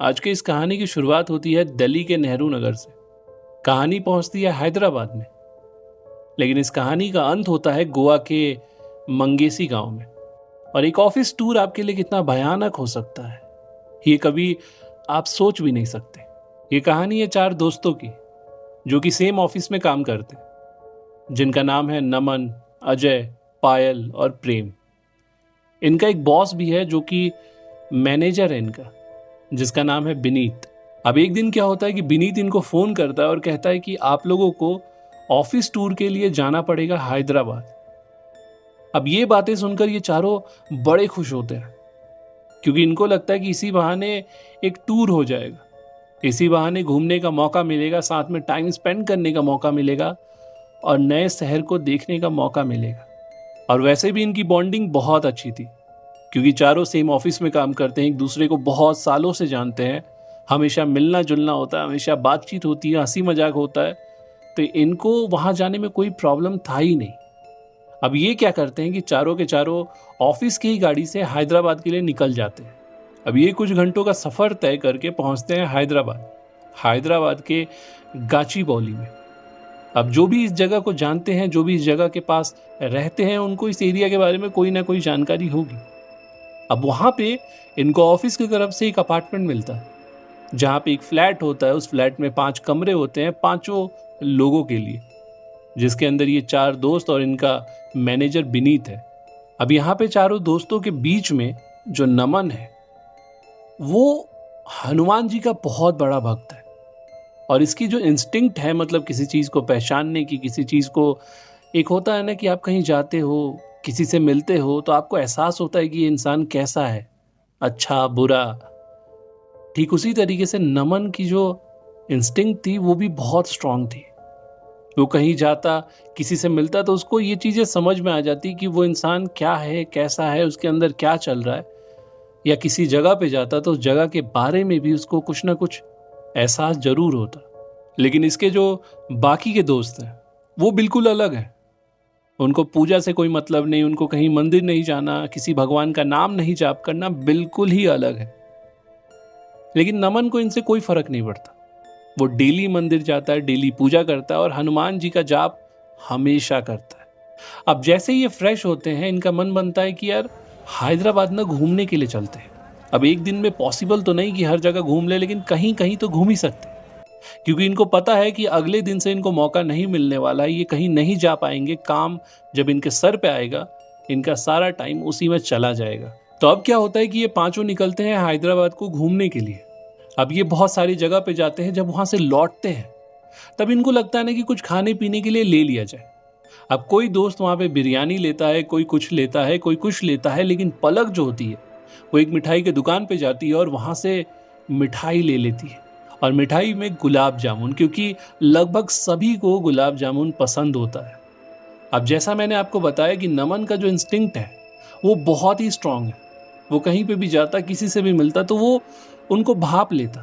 आज की इस कहानी की शुरुआत होती है दिल्ली के नेहरू नगर से। कहानी पहुंचती है हैदराबाद में, लेकिन इस कहानी का अंत होता है गोवा के मंगेसी गांव में। और एक ऑफिस टूर आपके लिए कितना भयानक हो सकता है, ये कभी आप सोच भी नहीं सकते। ये कहानी है 4 दोस्तों की जो कि सेम ऑफिस में काम करते हैं, जिनका नाम है नमन, अजय, पायल और प्रेम। इनका एक बॉस भी है जो कि मैनेजर है इनका, जिसका नाम है विनीत। अब एक दिन क्या होता है कि विनीत इनको फोन करता है और कहता है कि आप लोगों को ऑफिस टूर के लिए जाना पड़ेगा हैदराबाद। अब ये बातें सुनकर ये चारों बड़े खुश होते हैं, क्योंकि इनको लगता है कि इसी बहाने एक टूर हो जाएगा, इसी बहाने घूमने का मौका मिलेगा, साथ में टाइम स्पेंड करने का मौका मिलेगा और नए शहर को देखने का मौका मिलेगा। और वैसे भी इनकी बॉन्डिंग बहुत अच्छी थी, क्योंकि चारों सेम ऑफिस में काम करते हैं, एक दूसरे को बहुत सालों से जानते हैं, हमेशा मिलना जुलना होता है, हमेशा बातचीत होती है, हंसी मजाक होता है। तो इनको वहां जाने में कोई प्रॉब्लम था ही नहीं। अब ये क्या करते हैं कि चारों के चारों ऑफिस की ही गाड़ी से हैदराबाद के लिए निकल जाते हैं। अब ये कुछ घंटों का सफर तय करके पहुंचते हैं हैदराबाद के गाचीबौली में। अब जो भी इस जगह को जानते हैं, जो भी इस जगह के पास रहते हैं, उनको इस एरिया के बारे में कोई ना कोई जानकारी होगी। अब वहां पे इनको ऑफिस की तरफ से एक अपार्टमेंट मिलता है, जहां पे एक फ्लैट होता है। उस फ्लैट में 5 कमरे होते हैं, 5 लोगों के लिए, जिसके अंदर ये 4 दोस्त और इनका मैनेजर विनीत है। अब यहाँ पे चारों दोस्तों के बीच में जो नमन है, वो हनुमान जी का बहुत बड़ा भक्त है। और इसकी जो इंस्टिंक्ट है, मतलब किसी चीज को पहचानने की, किसी चीज को, एक होता है ना कि आप कहीं जाते हो, किसी से मिलते हो, तो आपको एहसास होता है कि ये इंसान कैसा है, अच्छा बुरा। ठीक उसी तरीके से नमन की जो इंस्टिंक्ट थी वो भी बहुत स्ट्रांग थी। वो कहीं जाता, किसी से मिलता, तो उसको ये चीजें समझ में आ जाती कि वो इंसान क्या है, कैसा है, उसके अंदर क्या चल रहा है। या किसी जगह पे जाता तो उस जगह के बारे में भी उसको कुछ ना कुछ एहसास जरूर होता। लेकिन इसके जो बाकी के दोस्त हैं वो बिल्कुल अलग हैं। उनको पूजा से कोई मतलब नहीं, उनको कहीं मंदिर नहीं जाना, किसी भगवान का नाम नहीं जाप करना, बिल्कुल ही अलग है। लेकिन नमन को इनसे कोई फर्क नहीं पड़ता। वो डेली मंदिर जाता है, डेली पूजा करता है और हनुमान जी का जाप हमेशा करता है। अब जैसे ही ये फ्रेश होते हैं, इनका मन बनता है कि यार हैदराबाद में घूमने के लिए चलते हैं। अब एक दिन में पॉसिबल तो नहीं कि हर जगह घूम ले, लेकिन कहीं कहीं तो घूम ही सकते हैं, क्योंकि इनको पता है कि अगले दिन से इनको मौका नहीं मिलने वाला है, ये कहीं नहीं जा पाएंगे। काम जब इनके सर पे आएगा, इनका सारा टाइम उसी में चला जाएगा। तो अब क्या होता है कि ये 5 निकलते हैं हैदराबाद को घूमने के लिए। अब ये बहुत सारी जगह पे जाते हैं। जब वहां से लौटते हैं तब इनको लगता है ना कि कुछ खाने पीने के लिए ले लिया जाए। अब कोई दोस्त वहां पे बिरयानी लेता है, कोई कुछ लेता है, कोई कुछ लेता है, लेकिन पलक जो होती है वो एक मिठाई की दुकान पे जाती है और वहां से मिठाई ले लेती है। और मिठाई में गुलाब जामुन, क्योंकि लगभग सभी को गुलाब जामुन पसंद होता है। अब जैसा मैंने आपको बताया कि नमन का जो इंस्टिंक्ट है वो बहुत ही स्ट्रांग है। वो कहीं पे भी जाता, किसी से भी मिलता, तो वो उनको भाप लेता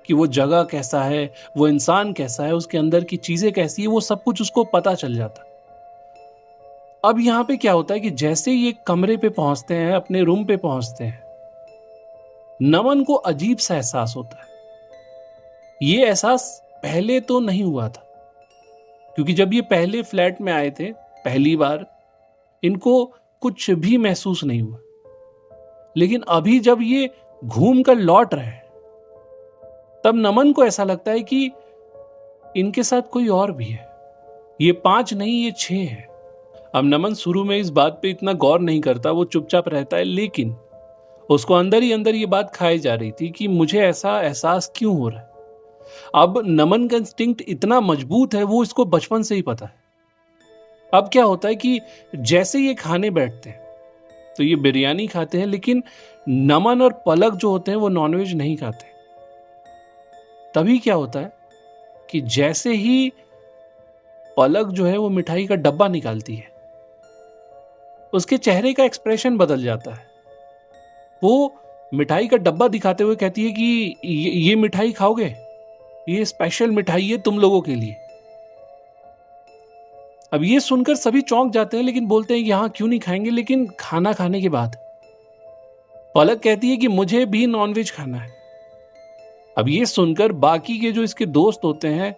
कि वो जगह कैसा है, वो इंसान कैसा है, उसके अंदर की चीजें कैसी है, वो सब कुछ उसको पता चल जाता। अब यहां पे क्या होता है कि जैसे ही ये कमरे पे पहुंचते हैं, अपने रूम पे पहुंचते हैं, नमन को अजीब सा एहसास होता है। ये एहसास पहले तो नहीं हुआ था, क्योंकि जब ये पहले फ्लैट में आए थे पहली बार, इनको कुछ भी महसूस नहीं हुआ। लेकिन अभी जब ये घूम कर लौट रहे हैं, तब नमन को ऐसा लगता है कि इनके साथ कोई और भी है। ये 5 नहीं, ये 6 है। अब नमन शुरू में इस बात पे इतना गौर नहीं करता, वो चुपचाप रहता है, लेकिन उसको अंदर ही अंदर ये बात खाई जा रही थी कि मुझे ऐसा एहसास क्यों हो रहा है। अब नमन का इंस्टिंक्ट इतना मजबूत है, वो इसको बचपन से ही पता है। अब क्या होता है कि जैसे ये खाने बैठते हैं तो ये बिरयानी खाते हैं, लेकिन नमन और पलक जो होते हैं वो नॉनवेज नहीं खाते। तभी क्या होता है कि जैसे ही पलक जो है वो मिठाई का डब्बा निकालती है, उसके चेहरे का एक्सप्रेशन बदल जाता है। वो मिठाई का डब्बा दिखाते हुए कहती है कि ये मिठाई खाओगे, ये स्पेशल मिठाई है तुम लोगों के लिए। अब ये सुनकर सभी चौंक जाते हैं, लेकिन बोलते हैं कि हाँ क्यों नहीं खाएंगे, लेकिन खाना खाने के बाद। पलक कहती है कि मुझे भी नॉनवेज खाना है। अब ये सुनकर बाकी के जो इसके दोस्त होते हैं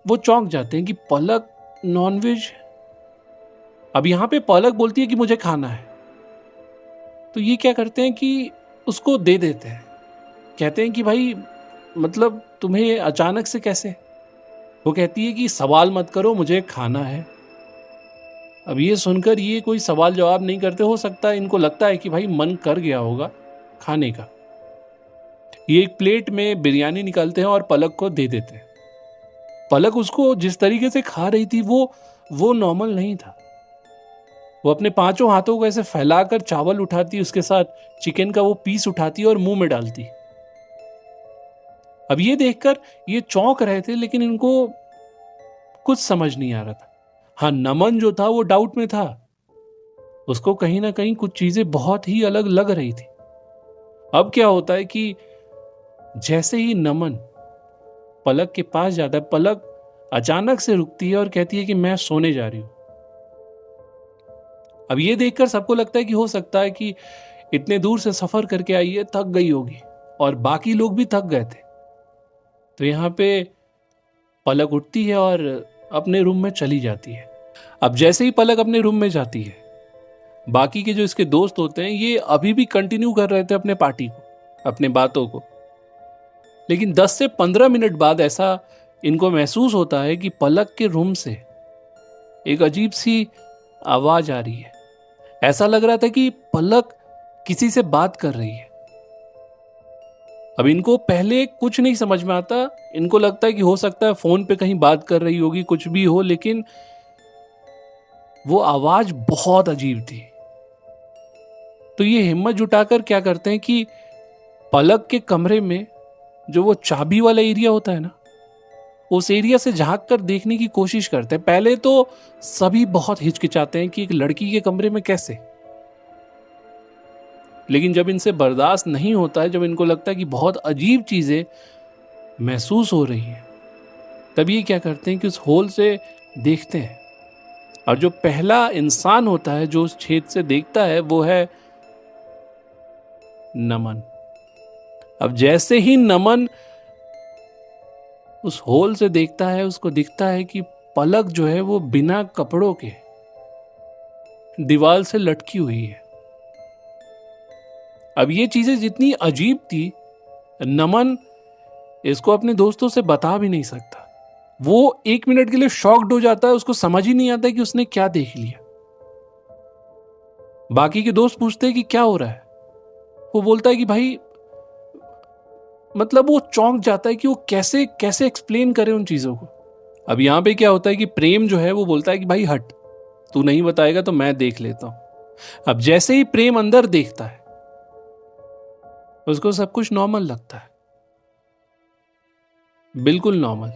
वो चौंक जाते हैं कि पलक नॉनवेज। अब यहां पे पलक बोलती है कि मुझे खाना है। तो ये क्या करते हैं कि उसको दे देते हैं। कहते हैं कि भाई मतलब तुम्हें अचानक से कैसे? वो कहती है कि सवाल मत करो, मुझे खाना है। अब ये सुनकर ये कोई सवाल जवाब नहीं करते। हो सकता है इनको लगता है कि भाई मन कर गया होगा खाने का। ये एक प्लेट में बिरयानी निकालते हैं और पलक को दे देते हैं। पलक उसको जिस तरीके से खा रही थी वो नॉर्मल नहीं था। वो अपने पांचों हाथों को ऐसे फैलाकर चावल उठाती, उसके साथ चिकन का वो पीस उठाती और मुंह में डालती। अब ये देखकर ये चौंक रहे थे, लेकिन इनको कुछ समझ नहीं आ रहा था। हाँ, नमन जो था वो डाउट में था। उसको कहीं ना कहीं कुछ चीजें बहुत ही अलग लग रही थी। अब क्या होता है कि जैसे ही नमन पलक के पास जाता है, पलक अचानक से रुकती है और कहती है कि मैं सोने जा रही हूं। अब ये देखकर सबको लगता है कि हो सकता है कि इतने दूर से सफर करके आई है, थक गई होगी, और बाकी लोग भी थक गए थे। तो यहां पे पलक उठती है और अपने रूम में चली जाती है। अब जैसे ही पलक अपने रूम में जाती है, बाकी के जो इसके दोस्त होते हैं ये अभी भी कंटिन्यू कर रहे थे अपने पार्टी को, अपने बातों को। लेकिन 10 से 15 मिनट बाद ऐसा इनको महसूस होता है कि पलक के रूम से एक अजीब सी आवाज आ रही है। ऐसा लग रहा था कि पलक किसी से बात कर रही है। अब इनको पहले कुछ नहीं समझ में आता। इनको लगता है कि हो सकता है फोन पे कहीं बात कर रही होगी, कुछ भी हो, लेकिन वो आवाज बहुत अजीब थी। तो ये हिम्मत जुटाकर क्या करते हैं कि पलक के कमरे में जो वो चाबी वाला एरिया होता है ना, उस एरिया से झांक कर देखने की कोशिश करते हैं। पहले तो सभी बहुत हिचकिचाते हैं कि एक लड़की के कमरे में कैसे, लेकिन जब इनसे बर्दाश्त नहीं होता है, जब इनको लगता है कि बहुत अजीब चीजें महसूस हो रही हैं, तब ये क्या करते हैं कि उस होल से देखते हैं। और जो पहला इंसान होता है जो उस छेद से देखता है वो है नमन। अब जैसे ही नमन उस होल से देखता है, उसको दिखता है कि पलक जो है वो बिना कपड़ों के दीवार से लटकी हुई है। अब ये चीजें जितनी अजीब थी, नमन इसको अपने दोस्तों से बता भी नहीं सकता। वो 1 मिनट के लिए शॉक्ड हो जाता है। उसको समझ ही नहीं आता कि उसने क्या देख लिया। बाकी के दोस्त पूछते हैं कि क्या हो रहा है। वो बोलता है कि भाई मतलब वो चौंक जाता है कि वो कैसे कैसे एक्सप्लेन करे उन चीजों को। अब यहां पे क्या होता है कि प्रेम जो है वो बोलता है कि भाई हट, तू नहीं बताएगा तो मैं देख लेता हूं। अब जैसे ही प्रेम अंदर देखता है, उसको सब कुछ नॉर्मल लगता है, बिल्कुल नॉर्मल।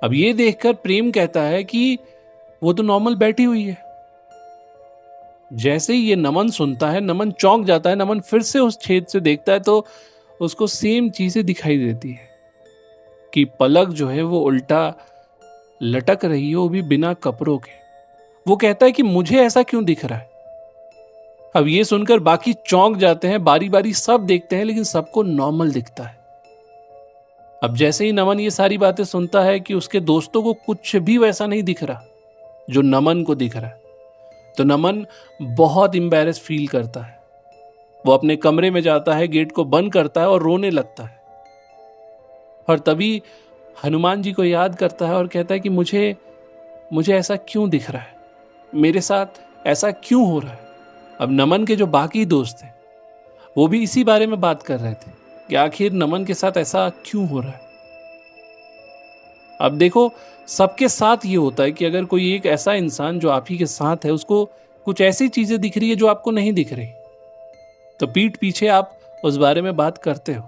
अब ये देखकर प्रेम कहता है कि वो तो नॉर्मल बैठी हुई है। जैसे ही ये नमन सुनता है, नमन चौंक जाता है। नमन फिर से उस छेद से देखता है तो उसको सेम चीजें दिखाई देती है कि पलक जो है वो उल्टा लटक रही है, वो भी बिना कपड़ों के। वो कहता है कि मुझे ऐसा क्यों दिख रहा है। अब ये सुनकर बाकी चौंक जाते हैं, बारी बारी सब देखते हैं, लेकिन सबको नॉर्मल दिखता है। अब जैसे ही नमन ये सारी बातें सुनता है कि उसके दोस्तों को कुछ भी वैसा नहीं दिख रहा जो नमन को दिख रहा है, तो नमन बहुत एम्बैरेस फील करता है। वो अपने कमरे में जाता है, गेट को बंद करता है और रोने लगता है। और तभी हनुमान जी को याद करता है और कहता है कि मुझे ऐसा क्यों दिख रहा है, मेरे साथ ऐसा क्यों हो रहा है। अब नमन के जो बाकी दोस्त हैं वो भी इसी बारे में बात कर रहे थे कि आखिर नमन के साथ ऐसा क्यों हो रहा है। अब देखो, सबके साथ ये होता है कि अगर कोई एक ऐसा इंसान जो आप ही के साथ है, उसको कुछ ऐसी चीजें दिख रही है जो आपको नहीं दिख रही, तो पीठ पीछे आप उस बारे में बात करते हो।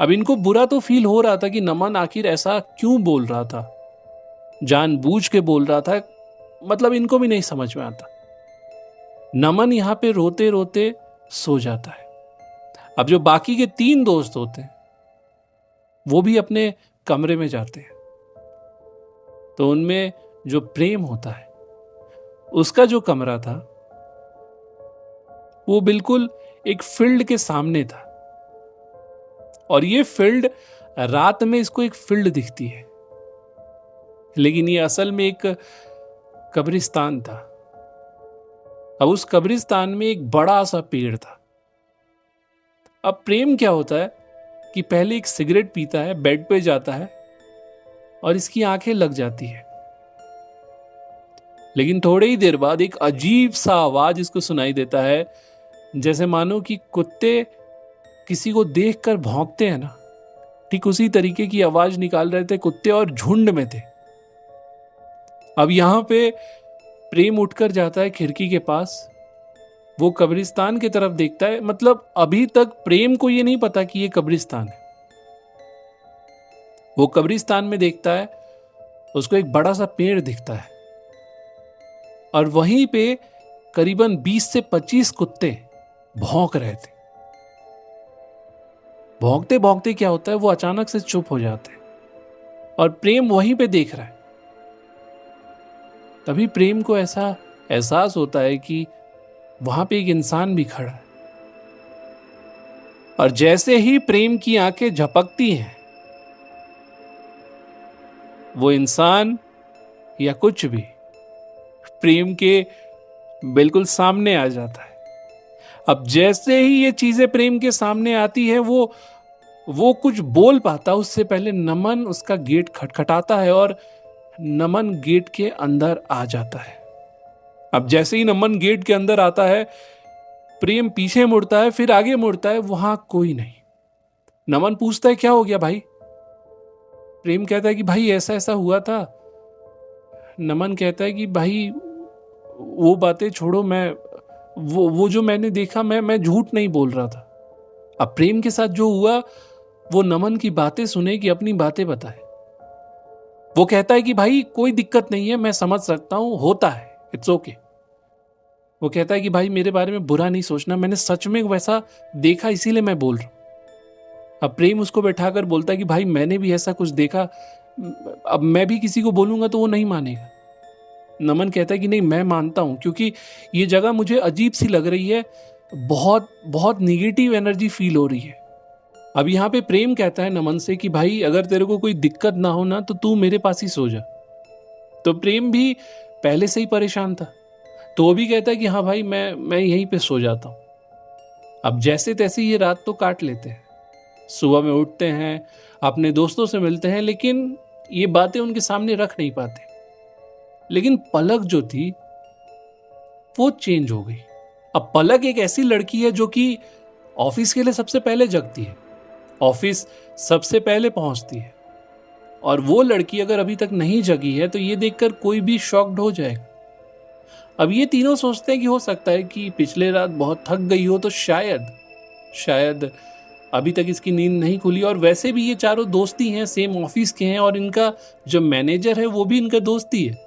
अब इनको बुरा तो फील हो रहा था कि नमन आखिर ऐसा क्यों बोल रहा था, जानबूझ के बोल रहा था, मतलब इनको भी नहीं समझ में आता। नमन यहां पे रोते रोते सो जाता है। अब जो बाकी के 3 दोस्त होते हैं वो भी अपने कमरे में जाते हैं। तो उनमें जो प्रेम होता है, उसका जो कमरा था वो बिल्कुल एक फील्ड के सामने था। और ये फील्ड, रात में इसको एक फील्ड दिखती है, लेकिन ये असल में एक कब्रिस्तान था। अब उस कब्रिस्तान में एक बड़ा सा पेड़ था। अब प्रेम क्या होता है कि पहले एक सिगरेट पीता है, बेड पे जाता है और इसकी आंखें लग जाती है, लेकिन थोड़ी ही देर बाद एक अजीब सा आवाज इसको सुनाई देता है, जैसे मानो कि कुत्ते किसी को देखकर भौंकते हैं ना, ठीक उसी तरीके की आवाज निकाल रहे थे कुत्ते, और झुंड में थे। अब यहां पे प्रेम उठकर जाता है खिड़की के पास, वो कब्रिस्तान की तरफ देखता है। मतलब अभी तक प्रेम को ये नहीं पता कि ये कब्रिस्तान है। वो कब्रिस्तान में देखता है, उसको एक बड़ा सा पेड़ दिखता है और वहीं पे करीबन 20 से 25 कुत्ते भौंक रहे थे। भौंकते भौंकते क्या होता है, वो अचानक से चुप हो जाते हैं और प्रेम वहीं पे देख रहा है। तभी प्रेम को ऐसा एहसास होता है कि वहां पे एक इंसान भी खड़ा है, और जैसे ही प्रेम की आंखें झपकती हैं, वो इंसान या कुछ भी प्रेम के बिल्कुल सामने आ जाता है। अब जैसे ही ये चीजें प्रेम के सामने आती है, वो कुछ बोल पाता, उससे पहले नमन उसका गेट खटखटाता है और नमन गेट के अंदर आ जाता है। अब जैसे ही नमन गेट के अंदर आता है, प्रेम पीछे मुड़ता है, फिर आगे मुड़ता है, वहां कोई नहीं। नमन पूछता है क्या हो गया भाई? प्रेम कहता है कि भाई ऐसा ऐसा हुआ था। नमन कहता है कि भाई वो बातें छोड़ो, मैं वो जो मैंने देखा, मैं झूठ नहीं बोल रहा था। अब प्रेम के साथ जो हुआ, वो नमन की बातें सुने कि अपनी बातें बताए। वो कहता है कि भाई कोई दिक्कत नहीं है, मैं समझ सकता हूं, होता है, इट्स ओके। वो कहता है कि भाई मेरे बारे में बुरा नहीं सोचना, मैंने सच में वैसा देखा, इसीलिए मैं बोल रहा हूं। अब प्रेम उसको बैठाकर बोलता है कि भाई मैंने भी ऐसा कुछ देखा, अब मैं भी किसी को बोलूंगा तो वो नहीं मानेगा। नमन कहता है कि नहीं, मैं मानता हूं, क्योंकि ये जगह मुझे अजीब सी लग रही है, बहुत बहुत निगेटिव एनर्जी फील हो रही है। अब यहां पे प्रेम कहता है नमन से कि भाई अगर तेरे को कोई दिक्कत ना हो ना, तो तू मेरे पास ही सो जा। तो प्रेम भी पहले से ही परेशान था, तो वो भी कहता है कि हाँ भाई मैं यहीं पे सो जाता हूं। अब जैसे तैसे ये रात तो काट लेते हैं, सुबह में उठते हैं, अपने दोस्तों से मिलते हैं, लेकिन ये बातें उनके सामने रख नहीं पाते। लेकिन पलक जो थी वो चेंज हो गई। अब पलक एक ऐसी लड़की है जो कि ऑफिस के लिए सबसे पहले जगती है, ऑफिस सबसे पहले पहुंचती है, और वो लड़की अगर अभी तक नहीं जगी है तो ये देखकर कोई भी शॉक्ड हो जाएगा। अब ये तीनों सोचते हैं कि हो सकता है कि पिछले रात बहुत थक गई हो, तो शायद अभी तक इसकी नींद नहीं खुली। और वैसे भी ये चारों दोस्ती हैं, सेम ऑफिस के हैं, और इनका जो मैनेजर है वो भी इनका दोस्ती है।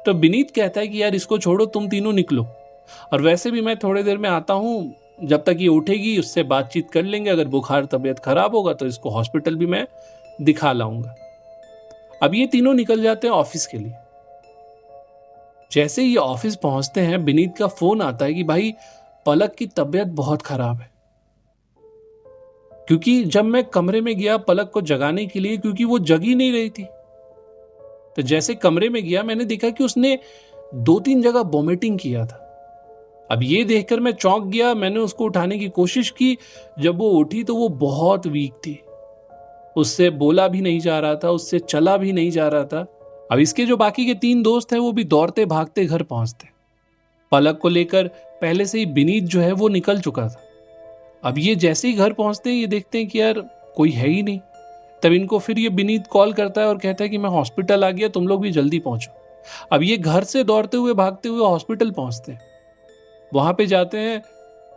तो विनीत कहता है कि यार इसको छोड़ो, तुम तीनों निकलो, और वैसे भी मैं थोड़ी देर में आता हूं, जब तक ये उठेगी उससे बातचीत कर लेंगे, अगर बुखार तबीयत खराब होगा तो इसको हॉस्पिटल भी मैं दिखा लाऊंगा। अब ये तीनों निकल जाते हैं ऑफिस के लिए। जैसे ही ऑफिस पहुंचते हैं, विनीत का फोन आता है कि भाई पलक की तबीयत बहुत खराब है। क्योंकि जब मैं कमरे में गया पलक को जगाने के लिए, क्योंकि वो जगी नहीं रही थी, तो जैसे कमरे में गया मैंने देखा कि उसने 2-3 जगह वॉमिटिंग किया था। अब ये देखकर मैं चौंक गया, मैंने उसको उठाने की कोशिश की। जब वो उठी तो वो बहुत वीक थी, उससे बोला भी नहीं जा रहा था, उससे चला भी नहीं जा रहा था। अब इसके जो बाकी के 3 दोस्त हैं वो भी दौड़ते भागते घर पहुंचते। पलक को लेकर पहले से ही विनीत जो है वो निकल चुका था। अब ये जैसे ही घर पहुंचते हैं, ये देखते हैं कि यार कोई है ही नहीं। तब इनको फिर ये विनीत कॉल करता है और कहता है कि मैं हॉस्पिटल आ गया, तुम लोग भी जल्दी पहुंचो। अब ये घर से दौड़ते हुए भागते हुए हॉस्पिटल पहुंचते हैं। वहां पे जाते हैं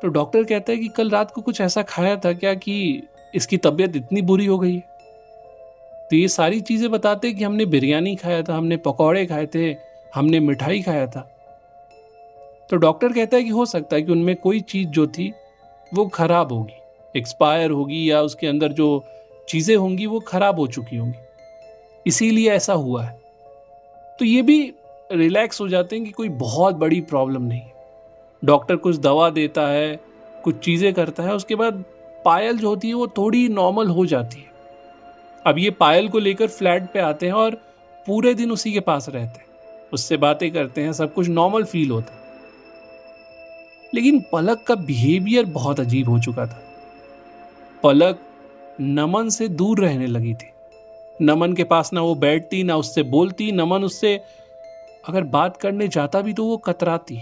तो डॉक्टर कहता है कि कल रात को कुछ ऐसा खाया था क्या कि इसकी तबीयत इतनी बुरी हो गई है। तो ये सारी चीजें बताते हैं कि हमने बिरयानी खाया था, हमने पकौड़े खाए थे, हमने मिठाई खाया था। तो डॉक्टर कहता है कि हो सकता है कि उनमें कोई चीज जो थी वो खराब होगी, एक्सपायर होगी, या उसके अंदर जो चीजें होंगी वो खराब हो चुकी होंगी, इसीलिए ऐसा हुआ है। तो ये भी रिलैक्स हो जाते हैं कि कोई बहुत बड़ी प्रॉब्लम नहीं है। डॉक्टर कुछ दवा देता है, कुछ चीजें करता है, उसके बाद पायल जो होती है वो थोड़ी नॉर्मल हो जाती है। अब ये पायल को लेकर फ्लैट पे आते हैं और पूरे दिन उसी के पास रहते हैं, उससे बातें करते हैं, सब कुछ नॉर्मल फील होता है। लेकिन पलक का बिहेवियर बहुत अजीब हो चुका था। पलक नमन से दूर रहने लगी थी। नमन के पास ना वो बैठती, ना उससे बोलती। नमन उससे अगर बात करने जाता भी तो वो कतराती,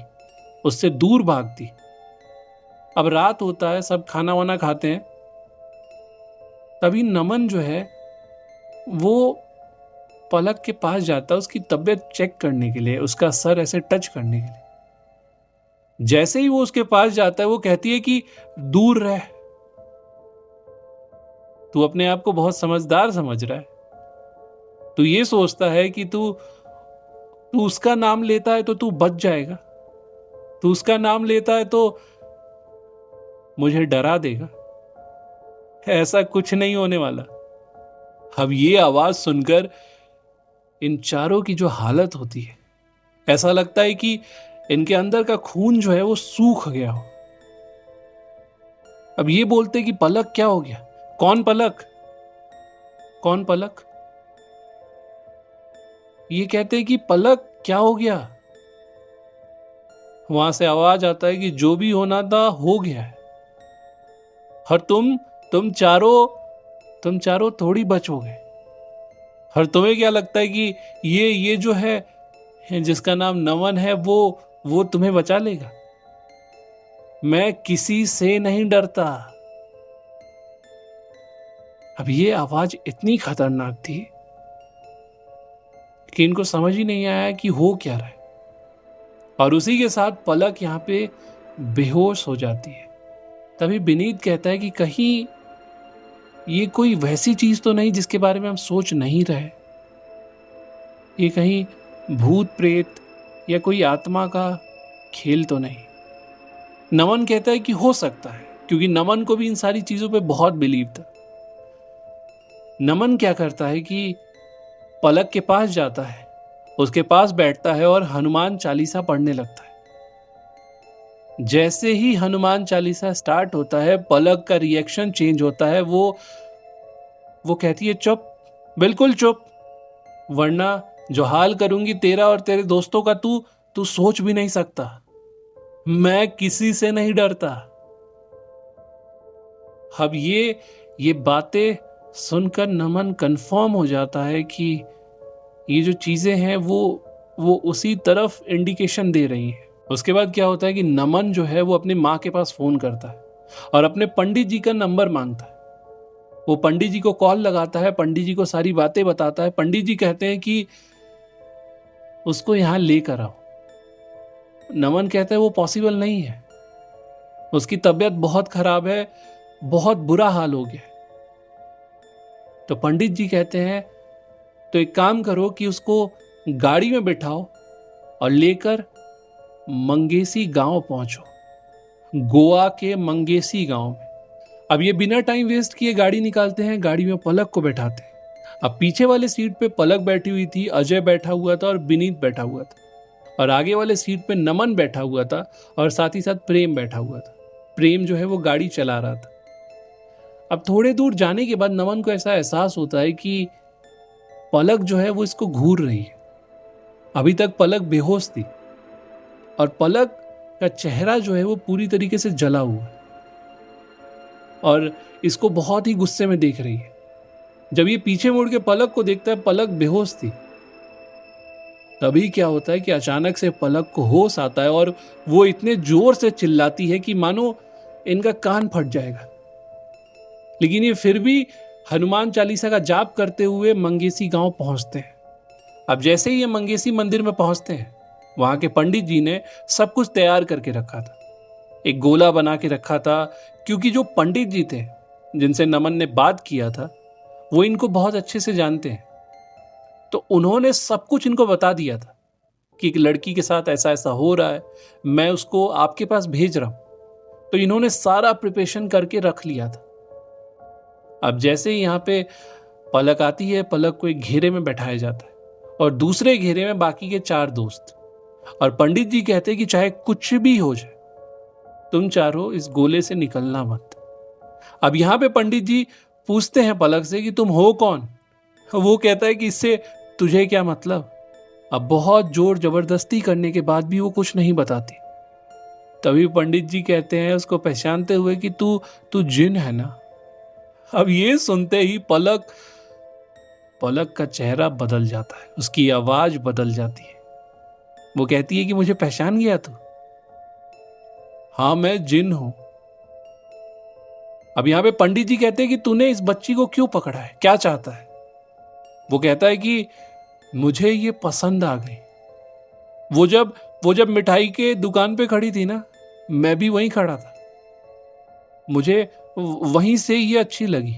उससे दूर भागती। अब रात होता है, सब खाना वाना खाते हैं, तभी नमन जो है वो पलक के पास जाता है उसकी तबीयत चेक करने के लिए, उसका सर ऐसे टच करने के लिए। जैसे ही वो उसके पास जाता है वो कहती है कि दूर रह। तू अपने आप को बहुत समझदार समझ रहा है, तू ये सोचता है कि तू तू उसका नाम लेता है तो तू बच जाएगा, तू उसका नाम लेता है तो मुझे डरा देगा। ऐसा कुछ नहीं होने वाला। अब ये आवाज सुनकर इन चारों की जो हालत होती है, ऐसा लगता है कि इनके अंदर का खून जो है वो सूख गया हो। अब ये बोलते कि पलक क्या हो गया? कौन पलक? कौन पलक? ये कहते हैं कि पलक क्या हो गया? वहां से आवाज आता है कि जो भी होना था हो गया है, और तुम चारों थोड़ी बचोगे। और तुम्हें क्या लगता है कि ये जो है जिसका नाम नमन है वो तुम्हें बचा लेगा? मैं किसी से नहीं डरता। अब ये आवाज इतनी खतरनाक थी कि इनको समझ ही नहीं आया कि हो क्या रहा है। और उसी के साथ पलक यहां पे बेहोश हो जाती है। तभी विनीत कहता है कि कहीं ये कोई वैसी चीज तो नहीं जिसके बारे में हम सोच नहीं रहे, ये कहीं भूत प्रेत या कोई आत्मा का खेल तो नहीं। नमन कहता है कि हो सकता है, क्योंकि नमन को भी इन सारी चीजों पे बहुत बिलीव था। नमन क्या करता है कि पलक के पास जाता है, उसके पास बैठता है और हनुमान चालीसा पढ़ने लगता है। जैसे ही हनुमान चालीसा स्टार्ट होता है पलक का रिएक्शन चेंज होता है। वो कहती है चुप, बिल्कुल चुप, वरना जो हाल करूंगी तेरा और तेरे दोस्तों का तू सोच भी नहीं सकता। मैं किसी से नहीं डरता। अब ये बातें सुनकर नमन कंफर्म हो जाता है कि ये जो चीजें हैं वो उसी तरफ इंडिकेशन दे रही हैं। उसके बाद क्या होता है कि नमन जो है वो अपनी माँ के पास फोन करता है और अपने पंडित जी का नंबर मांगता है। वो पंडित जी को कॉल लगाता है, पंडित जी को सारी बातें बताता है। पंडित जी कहते हैं कि उसको यहां लेकर आओ। नमन कहता है वो पॉसिबल नहीं है, उसकी तबीयत बहुत खराब है, बहुत बुरा हाल हो गया। तो पंडित जी कहते हैं तो एक काम करो कि उसको गाड़ी में बिठाओ और लेकर मंगेसी गांव पहुंचो, गोवा के मंगेसी गांव में। अब ये बिना टाइम वेस्ट किए गाड़ी निकालते हैं, गाड़ी में पलक को बैठाते हैं। अब पीछे वाले सीट पे पलक बैठी हुई थी, अजय बैठा हुआ था और विनीत बैठा हुआ था, और आगे वाले सीट पे नमन बैठा हुआ था और साथ ही साथ प्रेम बैठा हुआ था। प्रेम जो है वो गाड़ी चला रहा था। अब थोड़े दूर जाने के बाद नमन को ऐसा एहसास होता है कि पलक जो है वो इसको घूर रही है। अभी तक पलक बेहोश थी और पलक का चेहरा जो है वो पूरी तरीके से जला हुआ है और इसको बहुत ही गुस्से में देख रही है। जब ये पीछे मुड़ के पलक को देखता है, पलक बेहोश थी। तभी क्या होता है कि अचानक से पलक को होश आता है और वो इतने जोर से चिल्लाती है कि मानो इनका कान फट जाएगा। लेकिन ये फिर भी हनुमान चालीसा का जाप करते हुए मंगेसी गांव पहुंचते हैं। अब जैसे ही ये मंगेसी मंदिर में पहुंचते हैं, वहां के पंडित जी ने सब कुछ तैयार करके रखा था। एक गोला बना के रखा था, क्योंकि जो पंडित जी थे जिनसे नमन ने बात किया था वो इनको बहुत अच्छे से जानते हैं। तो उन्होंने सब कुछ इनको बता दिया था कि एक लड़की के साथ ऐसा ऐसा हो रहा है, मैं उसको आपके पास भेज रहा हूं। तो इन्होंने सारा प्रिपरेशन करके रख लिया था। अब जैसे ही यहां पे पलक आती है, पलक को एक घेरे में बैठाया जाता है और दूसरे घेरे में बाकी के 4 दोस्त। और पंडित जी कहते हैं कि चाहे कुछ भी हो जाए, तुम चारों इस गोले से निकलना मत। अब यहां पे पंडित जी पूछते हैं पलक से कि तुम हो कौन। वो कहता है कि इससे तुझे क्या मतलब। अब बहुत जोर जबरदस्ती करने के बाद भी वो कुछ नहीं बताती। तभी पंडित जी कहते हैं उसको पहचानते हुए कि तू तू जिन है ना। अब ये सुनते ही पलक का चेहरा बदल जाता है, उसकी आवाज बदल जाती है। वो कहती है कि मुझे पहचान गया तू? हाँ, मैं जिन हूं। अब यहां पे पंडित जी कहते हैं कि तूने इस बच्ची को क्यों पकड़ा है, क्या चाहता है? वो कहता है कि मुझे ये पसंद आ गई। वो जब मिठाई के दुकान पे खड़ी थी ना, मैं भी वहीं खड़ा था। मुझे वहीं से ये अच्छी लगी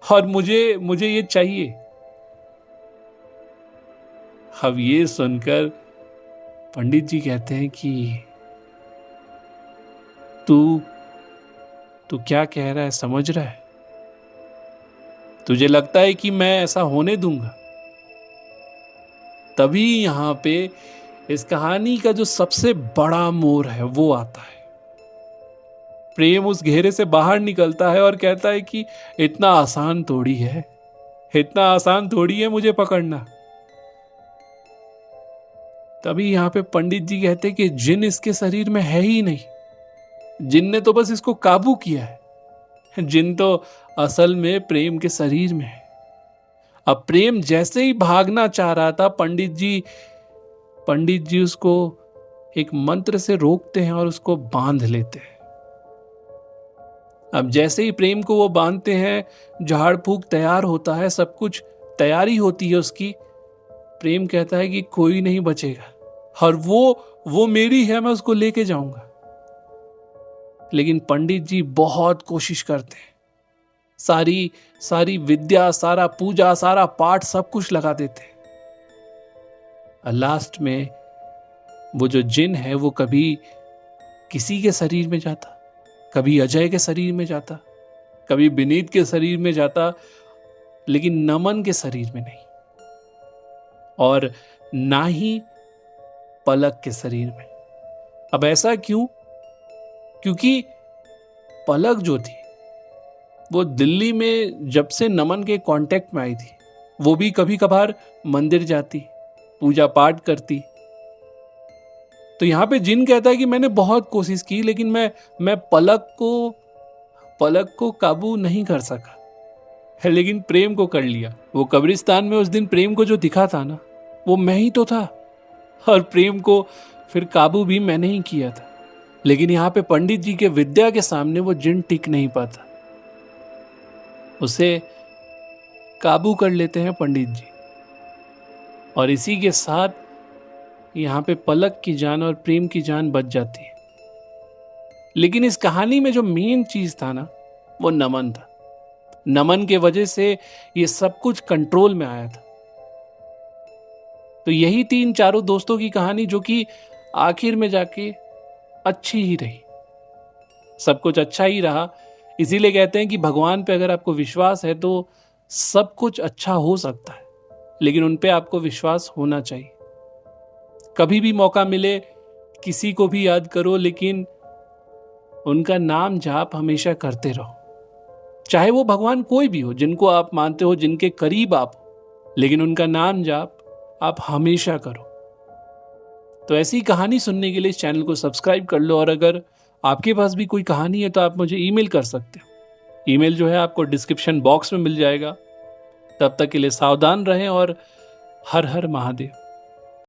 और मुझे मुझे ये चाहिए। अब ये सुनकर पंडित जी कहते हैं कि तू तू क्या कह रहा है, समझ रहा है? तुझे लगता है कि मैं ऐसा होने दूंगा? तभी यहां पे इस कहानी का जो सबसे बड़ा मोड़ है वो आता है। प्रेम उस घेरे से बाहर निकलता है और कहता है कि इतना आसान थोड़ी है, इतना आसान थोड़ी है मुझे पकड़ना। तभी यहां पे पंडित जी कहते हैं कि जिन इसके शरीर में है ही नहीं, जिन ने तो बस इसको काबू किया है। जिन तो असल में प्रेम के शरीर में है। अब प्रेम जैसे ही भागना चाह रहा था, पंडित जी उसको एक मंत्र से रोकते हैं और उसको बांध लेते हैं। अब जैसे ही प्रेम को वो बांधते हैं, झाड़ फूक तैयार होता है, सब कुछ तैयारी होती है उसकी। प्रेम कहता है कि कोई नहीं बचेगा और वो मेरी है, मैं उसको लेके जाऊंगा। लेकिन पंडित जी बहुत कोशिश करते हैं, सारी विद्या, सारा पूजा, सारा पाठ, सब कुछ लगा देते हैं। लास्ट में वो जो जिन है वो कभी किसी के शरीर में जाता, कभी अजय के शरीर में जाता, कभी विनीत के शरीर में जाता, लेकिन नमन के शरीर में नहीं, और ना ही पलक के शरीर में। अब ऐसा क्यों? क्योंकि पलक जो थी वो दिल्ली में जब से नमन के कांटेक्ट में आई थी, वो भी कभी कभार मंदिर जाती, पूजा पाठ करती। तो यहां पे जिन कहता है कि मैंने बहुत कोशिश की, लेकिन मैं पलक को काबू नहीं कर सका, लेकिन प्रेम को कर लिया। वो कब्रिस्तान में उस दिन प्रेम को जो दिखा था ना, वो मैं ही तो था, और प्रेम को फिर काबू भी मैंने ही किया था। लेकिन यहां पे पंडित जी के विद्या के सामने वो जिन टिक नहीं पाता, उसे काबू कर लेते हैं पंडित जी। और इसी के साथ यहां पे पलक की जान और प्रेम की जान बच जाती है। लेकिन इस कहानी में जो मेन चीज था ना, वो नमन था। नमन के वजह से ये सब कुछ कंट्रोल में आया था। तो यही तीन चारों दोस्तों की कहानी, जो कि आखिर में जाके अच्छी ही रही, सब कुछ अच्छा ही रहा। इसीलिए कहते हैं कि भगवान पे अगर आपको विश्वास है तो सब कुछ अच्छा हो सकता है, लेकिन उन पे आपको विश्वास होना चाहिए। कभी भी मौका मिले किसी को भी याद करो, लेकिन उनका नाम जाप हमेशा करते रहो, चाहे वो भगवान कोई भी हो, जिनको आप मानते हो, जिनके करीब आप हो, लेकिन उनका नाम जाप आप हमेशा करो। तो ऐसी कहानी सुनने के लिए इस चैनल को सब्सक्राइब कर लो, और अगर आपके पास भी कोई कहानी है तो आप मुझे ईमेल कर सकते हो। ईमेल जो है आपको डिस्क्रिप्शन बॉक्स में मिल जाएगा। तब तक के लिए सावधान रहें और हर हर महादेव।